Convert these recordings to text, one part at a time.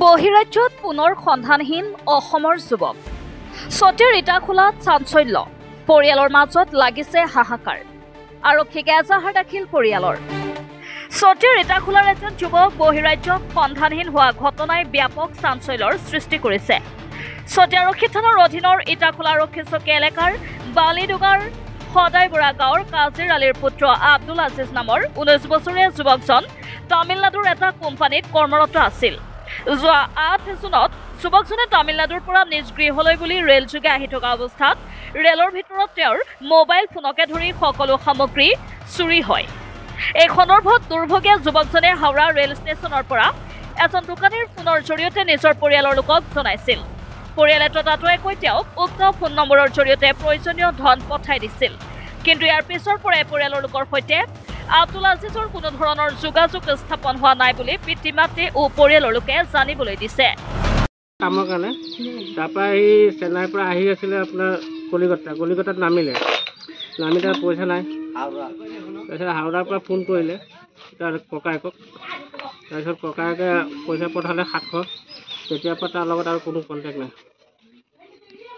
বহিৰাজ্যত পুনৰ সন্ধানহীন অসমৰ যুৱক ছটিৰ ইটাখোলাত চাঞ্চল্য পৰিয়ালৰ মাজত লাগিছে হাহাকাৰ আৰক্ষীক এজাহাৰ দাখিল পৰিয়ালৰ ছটিৰ ইটাখোলাৰ এজন যুৱক বহিৰাজ্যত সন্ধানহীন হোৱা ঘটনাই ব্যাপক চাঞ্চল্যৰ সৃষ্টি কৰিছে ছটি আৰক্ষী থানাৰ অধীনৰ ইটাখোলা আৰক্ষী চকী এলেকাৰ বালিডুগাৰ সদাইবৰা গাঁৱৰ কাজিৰ আলীৰ পুত্ৰ আব্দুল আজিজ নামৰ 19 বছৰীয়া যুৱকজন তামিলনাডুৰ এটা কোম্পানীত কৰ্মৰত আছিল যোৱা 8 জুনত যুৱকজনে তামিলনাডুৰ পৰা নিজ গৃহলৈ বুলি ৰেলযোগে আহি থকা অৱস্থাত ৰেলৰ ভিতৰত তেওঁৰ মোবাইল ফোনকে ধৰি সকলো সামগ্ৰী চুৰি হয় এই সন্দৰ্ভত দুৰ্ভগীয়া যুৱকজনে হাওৰা ৰেল ষ্টেচনৰ পৰা এজন দোকানীৰ ফোনৰ জৰিয়তে নিজৰ পৰিয়ালৰ লোকক জনাইছিল পৰিয়ালে ততাতৈয়াকৈ কৈ তেওঁক উক্ত ফোন নম্বৰৰ জৰিয়তে প্ৰয়োজনীয় ধন পঠাই দিছিল কিন্তু ইয়াৰ পিছৰ পৰাই পৰিয়ালৰ লোকৰ সৈতে আব্দুল আজিজৰ কোনো ধৰণৰ যোগাযোগ স্থাপন হোৱা নাই বুলি পিতৃ-মাতৃ ও পৰিয়ালৰ লোকে জানিবলৈ দিছে কামৰ কাৰণে তাৰপৰা এই চেন্নাইৰ পৰা আহি আছিলে আপোনাৰ কলিকতাত নামিলে তাৰ পইচা নাই তাৰপিছত হাওৰাৰ পৰা ফোন কৰিলে তাৰ ককায়েকক তাৰপিছত ককায়েকে পইচা পঠালে 700 তেতিয়াৰ পৰা তাৰ লগত আৰু কোনো কণ্টেক্ট নাই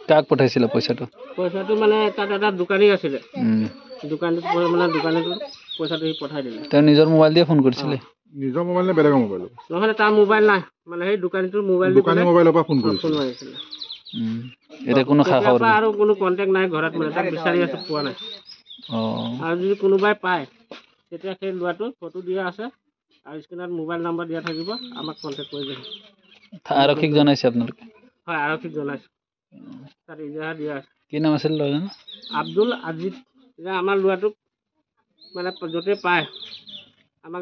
কাক পঠাইছিলে পইচাটো মানে তাত এটা দোকানী আছিলে দোকানীটো পইচাটো সি পঠাই দিলে তেওঁ নিজৰ মোবাইল দিয়ে ফোন কৰিছিলে নিজৰ মোবাইল নে বেলেগৰ মোবাইল নহলে তাৰ মোবাইল নাই মানে সেই দোকানীটোৰ মোবাইল দোকানী মোবাইলৰ পৰা ফোন কৰিছিলে এটা কোনো খা-খবৰ আৰু কোনো কণ্টেক্ট নাই ঘৰত মানে তাক বিচাৰি আছে পোৱা নাই আৰু যদি কোনোবাই পায় তেতিয়া সেই ল'ৰাটো ফটো দিয়া আছে আৰু স্ক্ৰীনত মোবাইল নম্বৰ দিয়া থাকিব আমাক কণ্টেক্ট কৰি দিব আৰক্ষীক জনাইছে আপোনালোকে হয় আৰক্ষীক জনাইছে তাত ইজাহাৰ দিয়া আছে কি নাম আছিল ল'ৰাজন আব্দুল আজিজ আমাৰ ল'ৰাটোক মানে য'তে পায় আমাক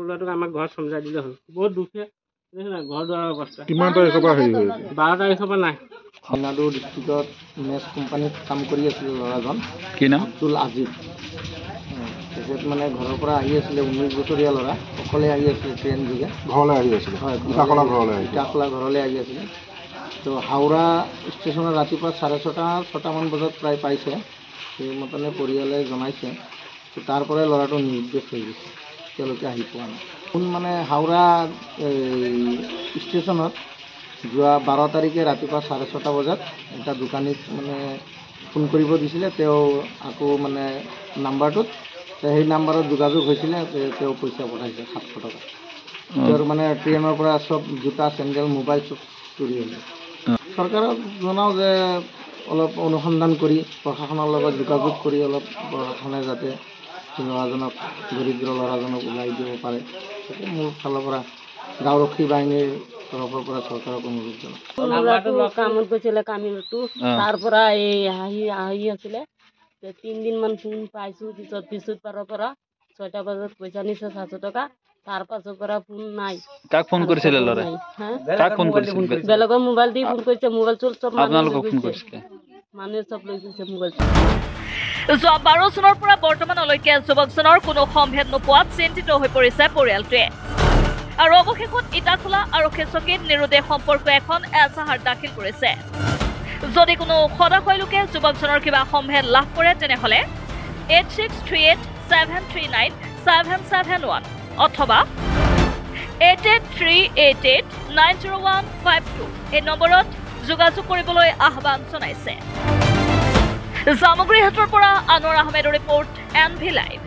ঘৰত চমজাই দিলে হ'ল বহুত দুখীয়া ঘৰ দুৱাৰৰ অৱস্থা কিমান তাৰিখৰ পৰা হেৰি হৈছে 12 তাৰিখৰ পৰা নাই তামিলনাডু ডিষ্ট্ৰিক্টত মেছ কোম্পানীত কাম কৰি আছিল ল'ৰাজন কি নাম আব্দুল আজিজ তেখেত মানে ঘৰৰ পৰা আহি আছিলে 19 বছৰীয়া ল'ৰা অকলে আহি আছিলে ট্ৰেইন যোগে ঘৰলৈ আহি আছিলে হয় ইটাখোলা ঘৰলৈ আহি আছিলে তো হাওৰা ষ্টেচনত ৰাতিপুৱা 6:30-7মান বজাত প্ৰায় পাইছে সেই মতে পৰিয়ালে জনাইছে তাৰ পৰাই ল'ৰাটো নিৰ্দেশ হৈ গৈছে তেওঁলোকে আহি পোৱা নাই মানে হাওৰা ষ্টেচনত যোৱা 12 তাৰিখে ৰাতিপুৱা 6:30 বজাত এটা দোকানীক মানে ফোন কৰিব দিছিলে তেওঁ আকৌ মানে নাম্বাৰটোত সেই নাম্বাৰত যোগাযোগ হৈছিলে তেওঁ পইচা পঠাইছে 700 টকা তেওঁৰ মানে ট্ৰেইনৰ পৰা চব জোতা চেণ্ডেল মোবাইল চব চুৰি হৈছে চৰকাৰক জনাওঁ যে অলপ অনুসন্ধান কৰি প্ৰশাসনৰ লগত যোগাযোগ কৰি অলপ প্ৰশাসনে যাতে ল'ৰাজনক দৰিদ্ৰ ল'ৰাজনক ওলাই দিব পাৰে সেইটো মোৰ ফালৰ পৰা গাঁওৰক্ষী বাহিনীৰ তৰফৰ পৰা চৰকাৰক অনুৰোধ জনাওঁ কামত গৈছিলে কামিলটো তাৰ পৰা এই আহি আছিলে 3 দিনমান ফোন পাইছোঁ পিছত পাৰৰ পৰা 6টা বজাত পইচা নিছে 700 টকা তাৰ পাছৰ পৰা ফোন নাই কাক ফোন কৰিছিলে ল'ৰা কাক ফোন কৰিছিলে বেলেগৰ মোবাইল দি ফোন কৰিছে মোবাইল চব আপোনালোকক ফোন কৰিছিলে মানুহে চব লৈ গৈছে মোবাইল যোৱা 12 জুনৰ পৰা বৰ্তমানলৈকে যুৱকজনৰ কোনো সম্ভেদ নোপোৱাত চিন্তিত হৈ পৰিছে পৰিয়ালটোৱে আৰু অৱশেষত ইটাখোলা আৰক্ষী চকীত নিৰুদ্দেশ সম্পৰ্কে এখন এজাহাৰ দাখিল কৰিছে যদি কোনো সদাশয় লোকে যুৱকজনৰ কিবা সম্ভেদ লাভ কৰে তেনেহলে 8638739771 অথবা 8838890152 এই নম্বৰত যোগাযোগ কৰিবলৈ আহ্বান জনাইছে জামুগুৰি হাটৰ পৰা আনোৱাৰ আহমেদৰ ৰিপৰ্ট NV লাইভ।